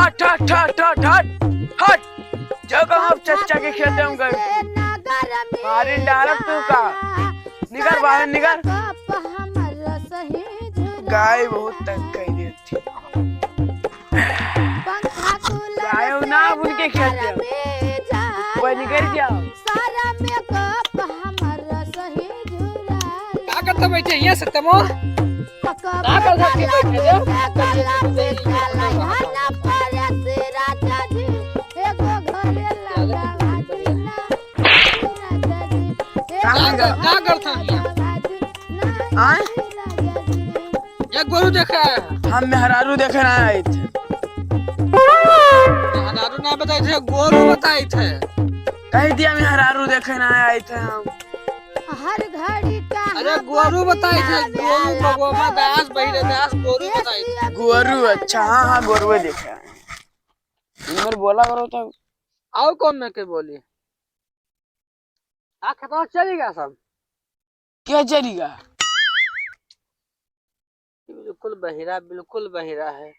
हट हट हट हट हट हट जगह हम चच्चा के खेते हम गए मारी डालत तू का निकर बाहर निकर गाय बहुत तंग कर देती गाय ना उनके खेत कोई निकल जाओ क्या करते बैठे यहाँ से तमो क्या करते बैठे क्या करता आए ये गोरू देखा हम मेहरारू देखना आए थे हरारू ना बताए थे गोरू बताए थे कह दिया मेहरारू देखना आए थे हम हर घड़ी का अरे गोरू बताए थे गोरू भगवान दास बहिरे दास गोरू बताए थे गोरू अच्छा हाँ हाँ गोरू देखा है इमर बोला करो तो आओ कौन में के बोली आ खतरा चलेगा सब क्या चलेगा बिल्कुल बहिरा है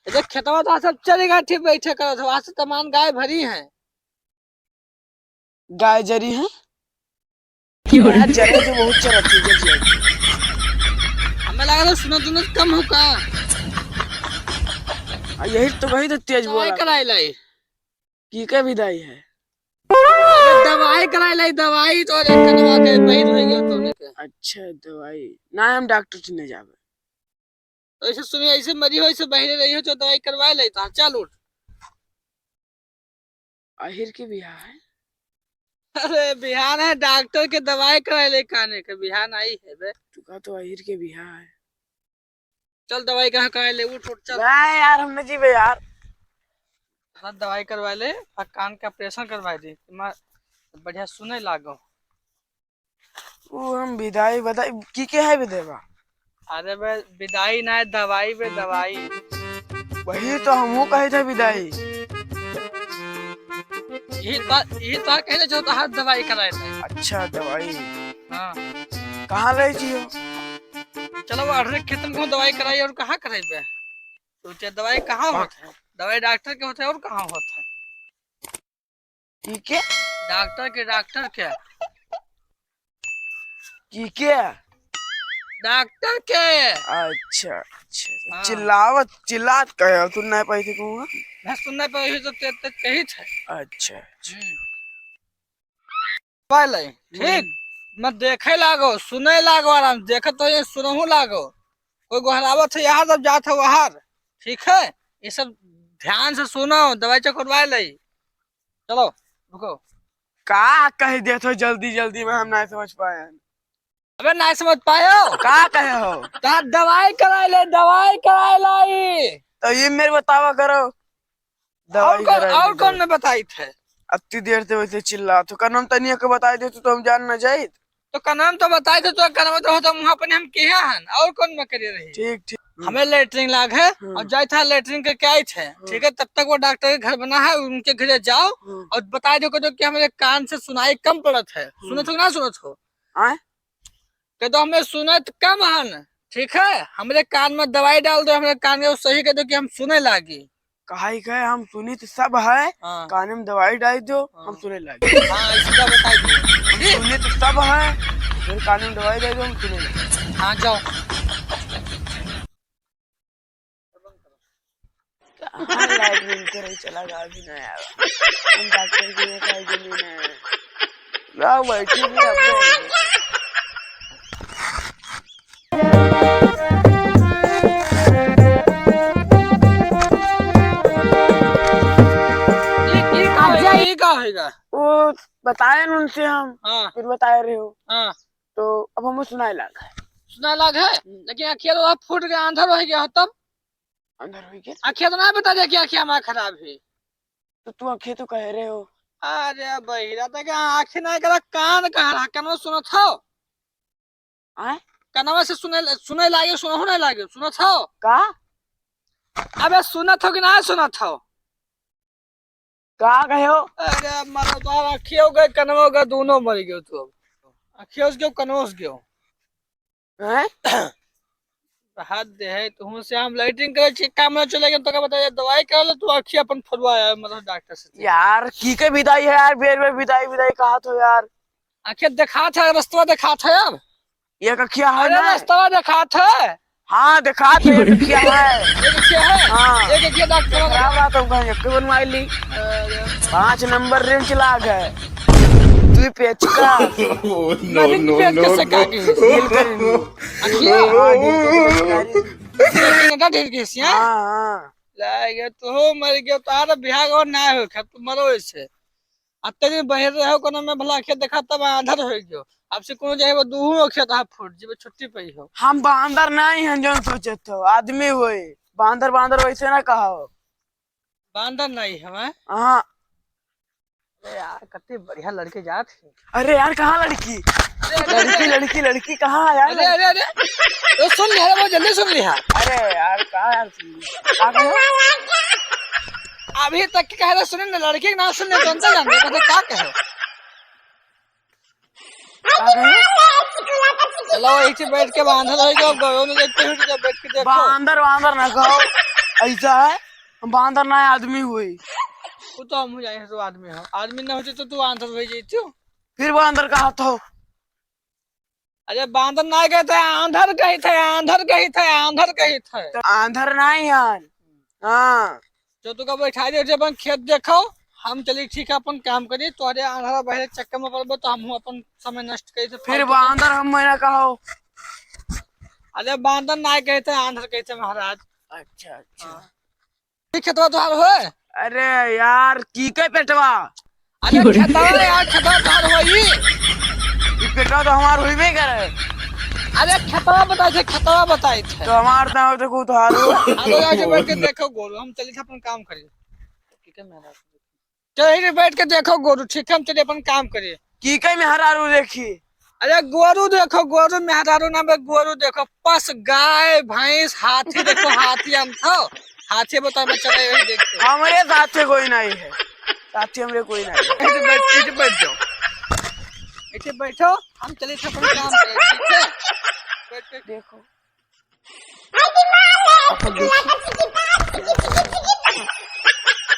देख खेतवा तो सब चलेगा ठीक बैठे करो वहां से तमाम गाय भरी है गाय जरी है चरे तो बहुत चरती है हमें लगा था सुनो तुमने कम हो का यही तो वही तो तेज दवाई बोला कराई लाई की का विदाई है दवाई कराई लाई दवाई तो कटवा के बहिर हो गया तो के अच्छा दवाई ना हम डॉक्टर से नहीं जावे तो ऐसे सुनिए ऐसे मरी हो ऐसे बहिरे रही हो तो दवाई करवा ले तो चल उठ आहिर के बियाह है अरे बिहान है डॉक्टर के दवाई कराई ले काने के बिहान आई है बे तुका तो आहिर के बियाह है चल दवाई कहाँ कराई ले उठ उठ चल नहीं यार हमने जीवे यार हाँ दवाई करवा ले और कान का ऑपरेशन करवा दी बढ़िया सुने लागो वो हम विदाई बताई की के है विदेवा अरे बे विदाई ना है दवाई बे दवाई वही तो हमहू कहे थे विदाई ये तो कहले जो तो हाथ दवाई कराए थे अच्छा दवाई हाँ कहाँ रही थी हो चलो वो अड़े खेतन को दवाई कराई और कहाँ कराई बे तो दवाई कहाँ होता है दवाई डॉक्टर के होता है और कहाँ होता है की के डॉक्टर के की के डॉक्टर के अच्छा अच्छा हाँ। चिल्लात कहे तू नहीं पाई थी कहूँगा मैं सुनने पे ही तो कही थे अच्छा अच्छा पहले ठीक मैं देखे लागो सुने लागो आराम देखे तो ये सुनहू लागो कोई गोहरावत है यहाँ जब जात है वहां ठीक है ये सब ध्यान से सुनो दवाई चकरवा ले चलो रुको का कह दे तो जल्दी जल्दी में हम नहीं समझ पाए अबे नहीं समझ पायो का कहे हो कहा दवाई कराई लाई तो ये मेरे बतावा करो और कौन ने बताई थे अति देर से वैसे चिल्ला तो का नाम तनिया के बताई दे तो हम जान न जाए तो का नाम तो बताई थे तो का नाम तो होता वहां पर हम किया हन और कौन में करे रही ठीक ठीक हमें लेटरिन लाग है और जाए था लेटरिन के क्या थे ठीक है तब तक वो डॉक्टर के घर बना है उनके घर जाओ और बता दो कि हमारे कान से सुनाई कम पड़त है सुनत हो ना सुनत हो के तो हमें सुनत कम हन ठीक है हमारे कान में दवाई डाल दो हमारे कान में सही कर दो कि हम सुने लागी कहाई गए हम सुनी तो सब है हाँ। कान में दवाई डाल दो हम सुने लगे हाँ इसका बताई दो सुनी तो सब है फिर कान में दवाई डाल दो हम सुने लगे हाँ जाओ लाइट करे चला गा भी नहीं आया हम डॉक्टर के देखा कि नहीं ला बैठी भी अपने वो बताए न उनसे हम हाँ। फिर बताए रहे हो हाँ। तो अब हमें सुनाए लगा है लेकिन आखिर वो फूट गया अंधर हो गया तब अंदर हुई के आखिर तो ना बता दे कि आखिर हमारा खराब है तो तू आंखें तो कह रहे हो अरे बहिरा तक आखिर नहीं करा कान कह रहा कान सुनो था कानवा से सुने लागे सुनो नहीं लागे सुनो था का अबे सुना था कि ना सुना था का कहे हो अरे मारो तो आखियों गए कनवो गए दोनों मर गए तू आखियों गयो कनवोस गयो हैं हद है तुम से हम लाइटिंग करे छी काम में चले गए तो का बताया दवाई कर लो तू अखिया अपन फरवाया मतलब डॉक्टर से यार की के विदाई है यार, बेर बेर विदाई विदाई कहा तो यार। आखिर देखा था रास्ता देखा था यार। ये कखिया है अरे ना? रास्ता देखा था। हाँ दिखा तो ये कखिया है। ये देखिए है। हाँ। ये देखिए डॉक्टर क्या बात हम कहेंगे क्यों बनवाई ली? 5 नंबर रेंज लाग है तू पेचका नहीं पेट के सका के डील करेंगे। अखिया हाँ डील करेंगे। नटा ढेर के सिया हाँ हाँ लागे तो मर गयो तार बिहाग और ना हो खे तू मरो ऐसे अत्ते दिन बहर रहो कोनो में भला के देखा तब आधर हो गयो अब से कोनो जाए वो दूहू खेत हा फूट जीव छुट्टी पई हो। हम बांदर नहीं हैं जो सोचे तो आदमी हुए बांदर बांदर वैसे ना कहो। बांदर नहीं है मैं। हाँ अरे यार कितनी बढ़िया लड़के जात है। अरे यार कहाँ लड़की? लड़की लड़की लड़की कहाँ है यार? अरे अरे अरे तो सुन लिया वो जल्दी सुन लिया। अरे यार कहाँ यार क्या कहो? अभी तक कह रहे सुने ना लड़के के नाम सुनने तो अंतर जान कहते क्या कहे क्या कहो? चलो ऐसे बैठ के बांधल हो गयो गयो में देखते हुए जब बैठ के देखो बांदर बांदर ना कहो ऐसा है हम बांदर ना आदमी हुई। तू तो हम जाए तो आदमी हो आदमी ना होते तो तू आंधर हो जाती फिर बांदर कहा तो? अरे बांधर ना गए थे आंधर गए थे आंधर गए थे आंधर गए थे तो आंधर नहीं यार। हाँ जो तू का बैठा दे अपन खेत देखो हम चली ठीक है अपन काम करी तोरे आंधरा बहरे चक्कर में पड़बो तो हम अपन समय नष्ट करी थे फिर बांदर हम ना कहो। अरे बांधर ना गए थे आंधर गए थे महाराज। अच्छा अच्छा खेतवा तुहार हो। अरे यार की के पेटवा? अरे खेतवा यार खेतवा तुहार होई ई पेटवा तो हमार हुईबे करे। अरे खेतवा बताई थे तो हमार ना हो तो को तो हारो। अरे आके बैठ के देखो गोरू हम चली थे अपन काम करी ठीक है मेरा चल बैठ के देखो गोरू ठीक है हम चले अपन काम करिए की के में हरारू देखी। अरे गोरू देखो गोरू मेहरारू नाम है गोरू देखो पस गाय भैंस हाथी देखो हाथी हम था हाथी बता मैं चले यही देखो हमारे साथ कोई नहीं है साथी हमरे कोई नहीं है। बैठ जाओ ऐसे बैठो हम चले थे अपन काम करें ठीक है बैठ के देखो देखो